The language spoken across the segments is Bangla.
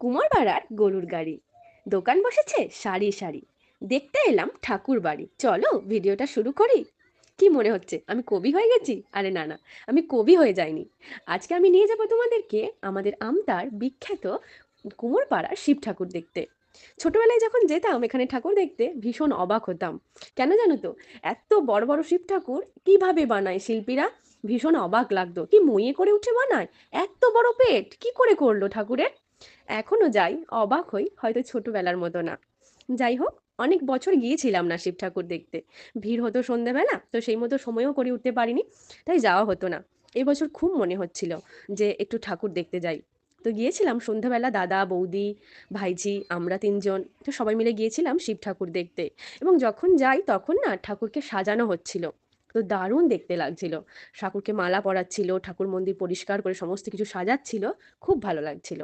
কুমারপাড়ার গরুর গাড়ি, দোকান বসেছে সারি সারি, দেখতে এলাম ঠাকুর বাড়ি, চলো ভিডিওটা শুরু করি। কি মনে হচ্ছে আমি কবি হয়ে গেছি? আরে না না, আমি কবি হয়ে যাইনি। আজকে আমি নিয়ে যাবো তোমাদেরকে আমাদের আমতার বিখ্যাত কুমোরপাড়ার শিব ঠাকুর দেখতে। ছোটবেলায় যখন যেতাম এখানে ঠাকুর দেখতে ভীষণ অবাক হতাম। কেন জানো তো? এত বড় বড় শিব ঠাকুর কিভাবে বানায় শিল্পীরা, ভীষণ অবাক লাগতো। কি মইয়ে করে উঠে বানায়, এত বড় পেট কি করে করলো ঠাকুরের। এখনো যাই, অবাক হই, হয়তো ছোটবেলার মতো না। যাই হোক, অনেক বছর গিয়েছিলাম না শিব ঠাকুর দেখতে। ভিড় হতো সন্ধ্যাবেলা, তো সেই মতো সময়ও করে উঠতে পারিনি, তাই যাওয়া হতো না। এবছর খুব মনে হচ্ছিল যে একটু ঠাকুর দেখতে যাই। তো গিয়েছিলাম সন্ধ্যাবেলা, দাদা বৌদি ভাইঝি আমরা তিনজন তো সবাই মিলে গিয়েছিলাম শিব ঠাকুর দেখতে। এবং যখন যাই তখন না ঠাকুরকে সাজানো হচ্ছিল, তো দারুণ দেখতে লাগছিল। ঠাকুরকে মালা পরাচ্ছিল, ঠাকুর মন্দির পরিষ্কার করে সমস্ত কিছু সাজাচ্ছিল, খুব ভালো লাগছিল।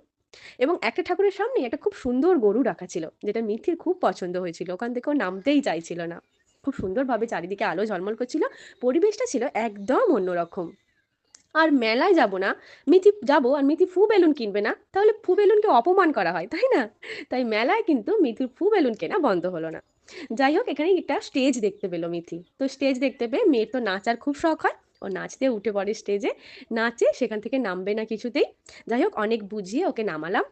এবং একটা ঠাকুরের সামনে একটা খুব সুন্দর গরু রাখা ছিল, যেটা মিথির খুব পছন্দ হয়েছিল, ওখান থেকে ও নামতেই চাইছিল না। খুব সুন্দরভাবে চারিদিকে আলো ঝলমল করছিল, পরিবেশটা ছিল একদম অন্যরকম। আর মেলায় যাব না, মিথি যাবো আর মিথি ফু বেলুন কিনবে না, তাহলে ফু বেলুনকে অপমান করা হয় তাই না? তাই মেলায় কিন্তু মিথির ফু বেলুন কেনা বন্ধ হলো না। যাই হোক, এখানে একটা স্টেজ দেখতে পেলো মিথি, তো স্টেজ দেখতে পেয়ে মেয়ের তো নাচার খুব শখ হয়। ও নাচতে উঠে পড়ে স্টেজে, নাচে, সেখান থেকে নামবে না কিছুতেই। যাই হোক, অনেক বুঝিয়ে ওকে নামালাম।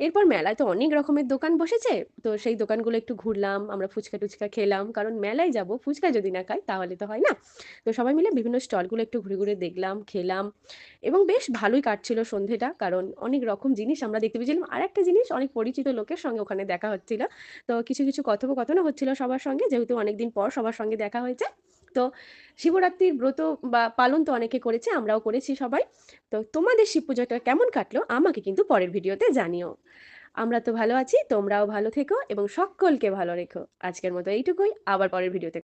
এরপর মেলায় তো অনেক রকমের দোকান বসেছে, তো সেই দোকানগুলো একটু ঘুরলাম, আমরা ফুচকা টুচকা খেলাম, কারণ মেলায় যাব ফুচকা যদি না খাই তাহলে তো হয় না। তো সবাই মিলে বিভিন্ন স্টলগুলো একটু ঘুরে ঘুরে দেখলাম, খেলাম। এবং বেশ ভালোই কাটছিল সন্ধেটা, কারণ অনেক রকম জিনিস আমরা দেখতে পেয়েছিলাম। আর একটা জিনিস, অনেক পরিচিত লোকের সঙ্গে ওখানে দেখা হচ্ছিল। তো কিছু কিছু কথোপকথনও হচ্ছিল সবার সঙ্গে, যেহেতু অনেকদিন পর সবার সঙ্গে দেখা হয়েছে। তো শিবরাত্রির ব্রত বা পালন তো অনেকে করেছে, আমরাও করেছি সবাই। তো তোমাদের শিব পুজোটা কেমন কাটলো আমাকে কিন্তু পরের ভিডিওতে জানিও। আমরা তো ভালো আছি, তোমরাও ভালো থেকো এবং সকলকে ভালো রেখো। আজকের মতো এইটুকুই, আবার পরের ভিডিওতে